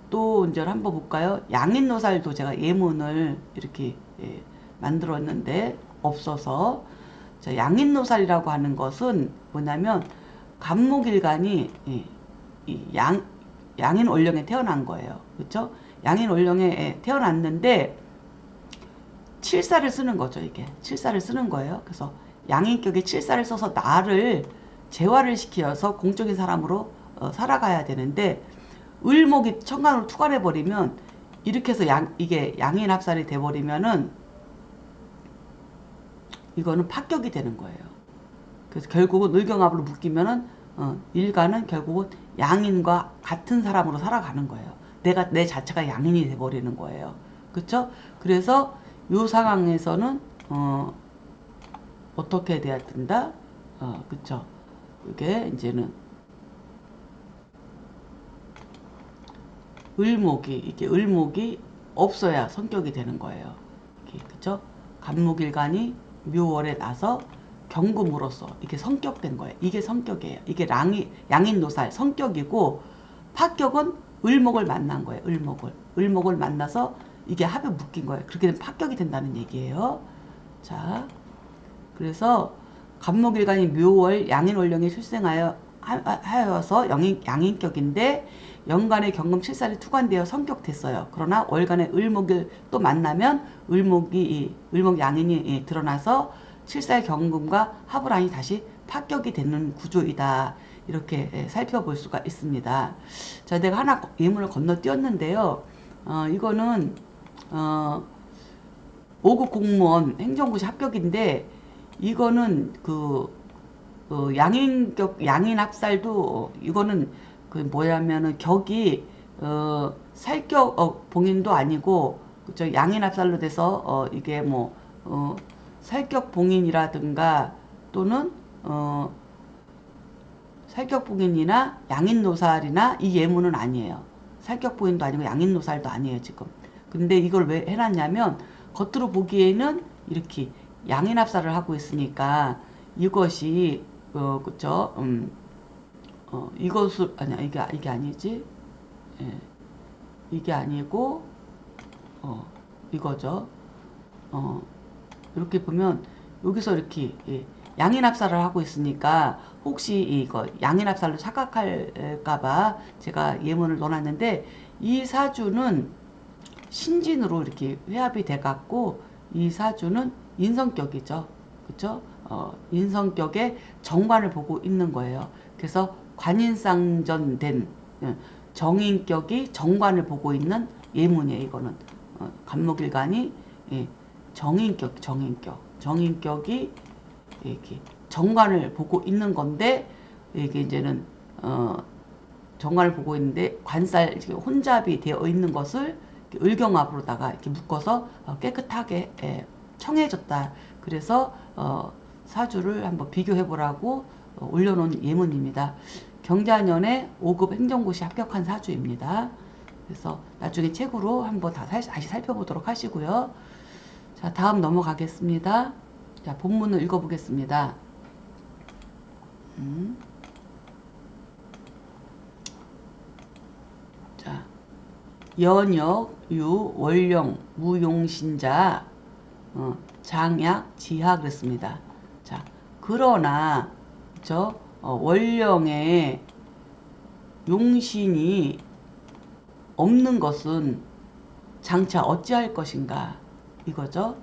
A: 또 이제 한번 볼까요? 양인노살도 제가 예문을 이렇게 만들었는데 없어서, 자, 양인노살이라고 하는 것은 뭐냐면 간목일간이 양인월령에 태어난 거예요. 그렇죠? 양인월령에 태어났는데 칠살을 쓰는 거죠. 이게 칠살을 쓰는 거예요. 그래서 양인격에 칠살을 써서 나를 재화를 시켜서 공적인 사람으로 살아가야 되는데, 을목이 천간으로 투관해 버리면 이렇게 해서 이게 양인합살이 돼 버리면은 이거는 파격이 되는 거예요. 그래서 결국은 을경합으로 묶이면은 일간은 결국은 양인과 같은 사람으로 살아가는 거예요. 내 자체가 양인이 돼 버리는 거예요. 그렇죠? 그래서 이 상황에서는 어떻게 돼야 된다? 그렇죠? 이게 이제는 이게 을목이 없어야 성격이 되는 거예요. 그쵸? 간목일간이 묘월에 나서 경금으로서 이게 성격된 거예요. 이게 성격이에요. 이게 양인노살 성격이고, 파격은 을목을 만난 거예요. 을목을 만나서 이게 합에 묶인 거예요. 그렇게 되면 파격이 된다는 얘기예요. 자, 그래서 간목일간이 묘월 양인월령에 출생하여서 양인격인데 연간의 경금 칠살이 투관되어 성격됐어요. 그러나 월간의 을목을 또 만나면 을목 양인이 드러나서 칠살 경금과 합을 하니 다시 파격이 되는 구조이다. 이렇게 살펴볼 수가 있습니다. 자, 내가 하나 예문을 건너뛰었는데요. 이거는 5급 공무원 행정고시 합격인데, 이거는 양인 합살도 이거는 그 뭐냐면은 격이 살격 봉인도 아니고, 그죠? 양인 합살로 돼서 이게 뭐 살격 봉인이라든가 또는 살격부인이나 양인노살이나 이 예문은 아니에요. 살격부인도 아니고 양인노살도 아니에요 지금. 근데 이걸 왜 해놨냐면 겉으로 보기에는 이렇게 양인합살을 하고 있으니까 이것이 그죠? 이것을 아니야 이게 아니지. 예, 이게 아니고 이거죠. 이렇게 보면 여기서 이렇게 예, 양인합살을 하고 있으니까 혹시 이거 양인합살로 착각할까봐 제가 예문을 넣어놨는데 이 사주는 신진으로 이렇게 회합이 돼갖고 이 사주는 인성격이죠. 그쵸? 인성격의 정관을 보고 있는 거예요. 그래서 관인상전된 정인격이 정관을 보고 있는 예문이에요. 이거는 간목일간이 예, 정인격이 이렇게 정관을 보고 있는 건데 이게 이제는 정관을 보고 있는데 관살 혼잡이 되어 있는 것을 을경합으로다가 이렇게 묶어서 깨끗하게 청해졌다. 그래서 사주를 한번 비교해 보라고 올려놓은 예문입니다. 경자년에 5급 행정고시 합격한 사주입니다. 그래서 나중에 책으로 한번 다시 살펴보도록 하시고요. 자, 다음 넘어가겠습니다. 자, 본문을 읽어보겠습니다. 자, 연역, 유, 월령, 무용신자, 장약, 지하 그랬습니다. 자, 그러나 그쵸? 월령에 용신이 없는 것은 장차 어찌할 것인가 이거죠.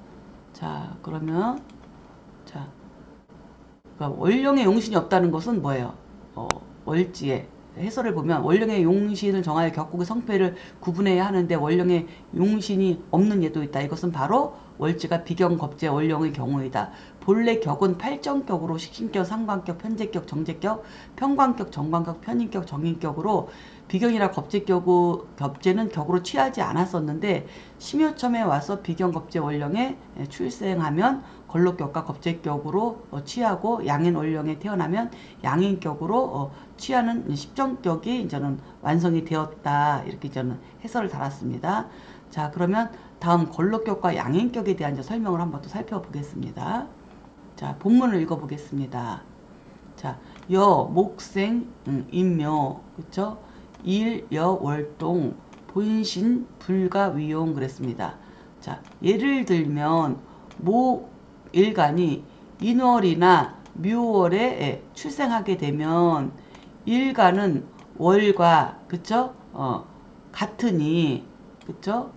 A: 자, 그러면 자, 그러니까 월령의 용신이 없다는 것은 뭐예요? 월지에 해설을 보면 월령의 용신을 정하여 격국의 성패를 구분해야 하는데 월령의 용신이 없는 예도 있다. 이것은 바로 월지가 비경겁재 월령의 경우이다. 본래 격은 팔정격으로 식신격, 상관격, 편제격, 정제격, 편관격, 정관격, 편인격, 정인격으로 비경이나 겁재는 격으로 취하지 않았었는데 심효첨에 와서 비경겁재 원령에 출생하면 걸록격과 겁재격으로 취하고 양인 원령에 태어나면 양인격으로 취하는 십정격이 이제는 완성이 되었다. 이렇게 저는 해설을 달았습니다. 자, 그러면 다음 걸록격과 양인격에 대한 설명을 한번 또 살펴보겠습니다. 자, 본문을 읽어보겠습니다. 자, 여, 목생, 인묘, 그쵸? 일, 여, 월동, 본신, 불가, 위용 그랬습니다. 자, 예를 들면 목일간이 인월이나 묘월에 출생하게 되면 일간은 월과 그쵸? 같으니 그쵸?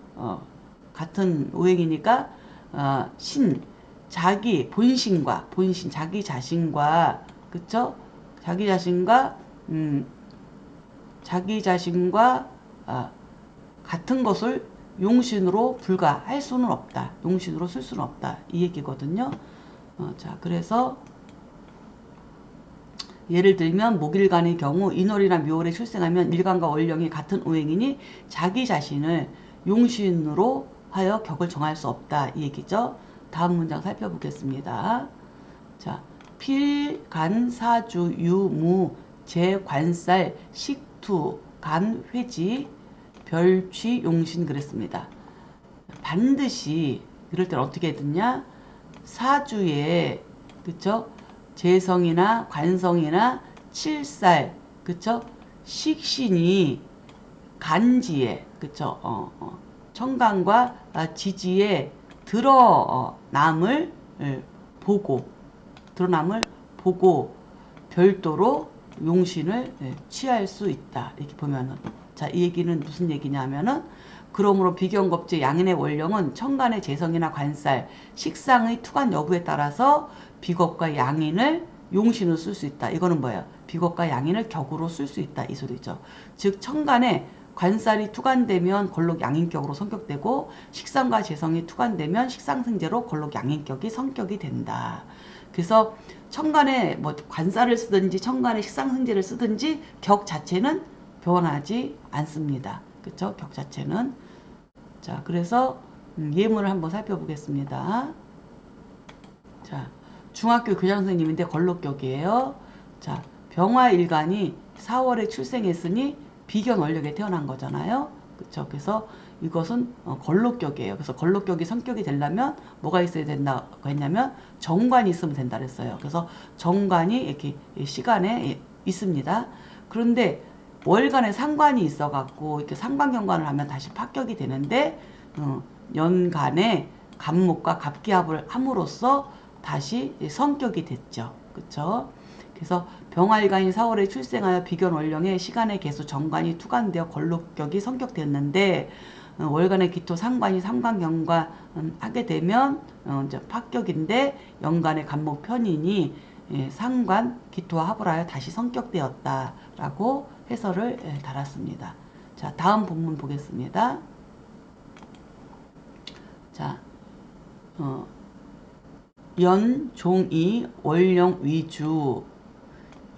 A: 같은 오행이니까 자기 본신과 자기 자신과 그쵸? 자기 자신과 같은 것을 용신으로 불가할 수는 없다. 용신으로 쓸 수는 없다. 이 얘기거든요. 자, 그래서 예를 들면 목일간의 경우 인월이나 묘월에 출생하면 일간과 월령이 같은 오행이니 자기 자신을 용신으로 하여 격을 정할 수 없다. 이 얘기죠. 다음 문장 살펴보겠습니다. 자, 필, 간, 사주, 유, 무, 재, 관살, 식투, 간, 회지, 별취, 용신 그랬습니다. 반드시 이럴 때는 어떻게 듣냐? 사주에 그쵸? 재성이나 관성이나 칠살 그쵸? 식신이 간지에 그쵸? 청간과 지지에 드러남을 보고 별도로 용신을 취할 수 있다. 이렇게 보면은 자, 이 얘기는 무슨 얘기냐면은 그러므로 비경겁재 양인의 원령은 청간의 재성이나 관살, 식상의 투관 여부에 따라서 비겁과 양인을 용신으로 쓸 수 있다. 이거는 뭐예요? 비겁과 양인을 격으로 쓸 수 있다. 이 소리죠. 즉 청간에 관살이 투관되면 걸록 양인격으로 성격되고 식상과 재성이 투관되면 식상승제로 걸록 양인격이 성격이 된다. 그래서 청간에 뭐 관살을 쓰든지 청간에 식상승제를 쓰든지 격 자체는 변하지 않습니다. 그쵸? 격 자체는. 자, 그래서 예문을 한번 살펴보겠습니다. 자, 중학교 교장 선생님인데 걸록격이에요. 자, 병화일간이 4월에 출생했으니 비견 원력에 태어난 거잖아요. 그쵸? 그래서 이것은 걸록격이에요. 그래서 걸록격이 성격이 되려면 뭐가 있어야 된다고 했냐면 정관이 있으면 된다 그랬어요. 그래서 정관이 이렇게 시간에 있습니다. 그런데 월간에 상관이 있어 갖고 이렇게 상관경관을 하면 다시 합격이 되는데 연간에 갑목과 갑기합을 함으로써 다시 성격이 됐죠. 그쵸? 그래서 병화일간이 4월에 출생하여 비견월령의 시간의 개수 정관이 투관되어 걸록격이 성격됐는데 월간의 기토 상관이 상관경관 하게 되면 이제 합격인데 연간의 간목 편인이 상관 기토와 합을 하여 다시 성격되었다라고 해설을 달았습니다. 자, 다음 본문 보겠습니다. 자, 연, 종이, 월령, 위주,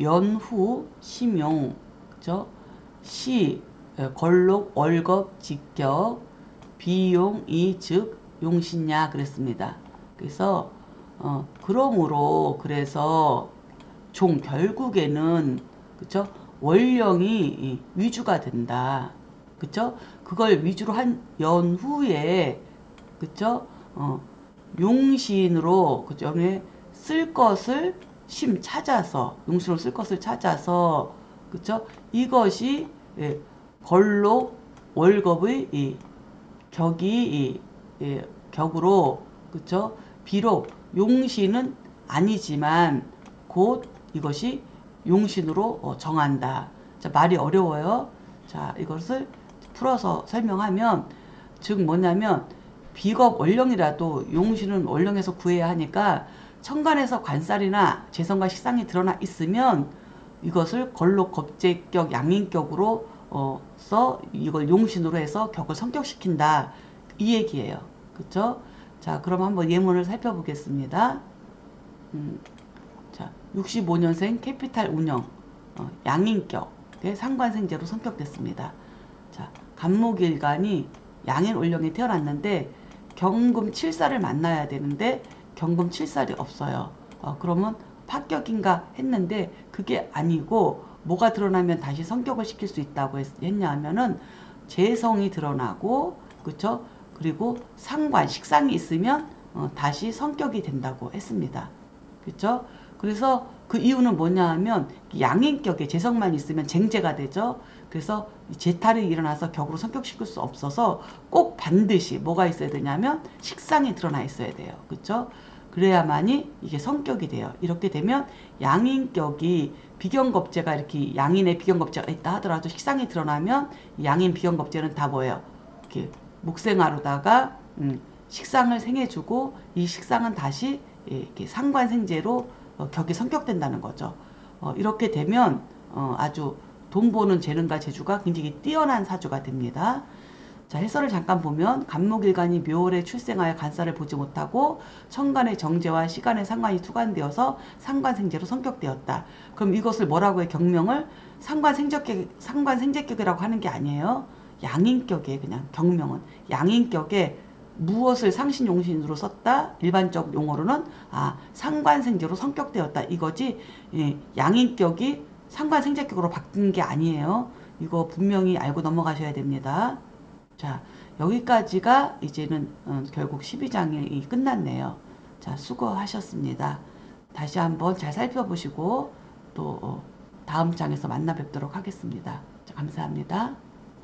A: 연후, 심용, 그죠? 시, 걸록, 월겁, 직격, 비용, 이즉, 용신야 그랬습니다. 그래서 그러므로 그래서 종 결국에는 그쵸? 월령이 위주가 된다. 그쵸? 그걸 위주로 한 연후에 그쵸? 용신으로 그죠? 쓸 것을 찾아서 용신으로 쓸 것을 찾아서 그쵸? 이것이 걸록 월겁의 격이 격으로 그쵸? 비록 용신은 아니지만 곧 이것이 용신으로 정한다. 자, 말이 어려워요. 자, 이것을 풀어서 설명하면 즉 뭐냐면 비겁 월령이라도 용신은 월령에서 구해야 하니까 천간에서 관살이나 재성과 식상이 드러나 있으면 이것을 걸록 겁재격 양인격으로 써 이걸 용신으로 해서 격을 성격시킨다 이 얘기예요. 그쵸? 자, 그럼 한번 예문을 살펴보겠습니다. 자, 65년생 캐피탈 운영 양인격의 상관생제로 성격됐습니다. 자, 간목일간이 양인 월령에 태어났는데 경금 7살을 만나야 되는데 경금 7살이 없어요. 그러면 합격인가 했는데 그게 아니고 뭐가 드러나면 다시 성격을 시킬 수 있다고 했냐 하면은 재성이 드러나고 그쵸? 그리고 상관, 식상이 있으면 다시 성격이 된다고 했습니다. 그쵸? 그래서 그 이유는 뭐냐 하면 양인격에 재성만 있으면 쟁제가 되죠. 그래서 재탈이 일어나서 격으로 성격시킬 수 없어서 꼭 반드시 뭐가 있어야 되냐면 식상이 드러나 있어야 돼요. 그쵸? 그래야만이 이게 성격이 돼요. 이렇게 되면 양인격이 비견겁제가 이렇게 양인의 비견겁제가 있다 하더라도 식상이 드러나면 양인 비견겁제는 다 뭐예요? 이렇게 목생하로다가 식상을 생해주고 이 식상은 다시 이렇게 상관생제로 격이 성격된다는 거죠. 이렇게 되면 아주 돈 버는 재능과 재주가 굉장히 뛰어난 사주가 됩니다. 자, 해설을 잠깐 보면 간목일간이 묘월에 출생하여 간살을 보지 못하고 천간의 정제와 시간의 상관이 투관되어서 상관생제로 성격되었다. 그럼 이것을 뭐라고 해? 경명을 상관생제격이라고 하는 게 아니에요. 양인격에 그냥 경명은 양인격에 무엇을 상신용신으로 썼다? 일반적 용어로는 상관생제로 성격되었다. 이거지 양인격이 상관생제격으로 바뀐 게 아니에요. 이거 분명히 알고 넘어가셔야 됩니다. 자, 여기까지가 이제는 결국 12장이 끝났네요. 자, 수고하셨습니다. 다시 한번 잘 살펴보시고 또 다음 장에서 만나 뵙도록 하겠습니다. 자, 감사합니다.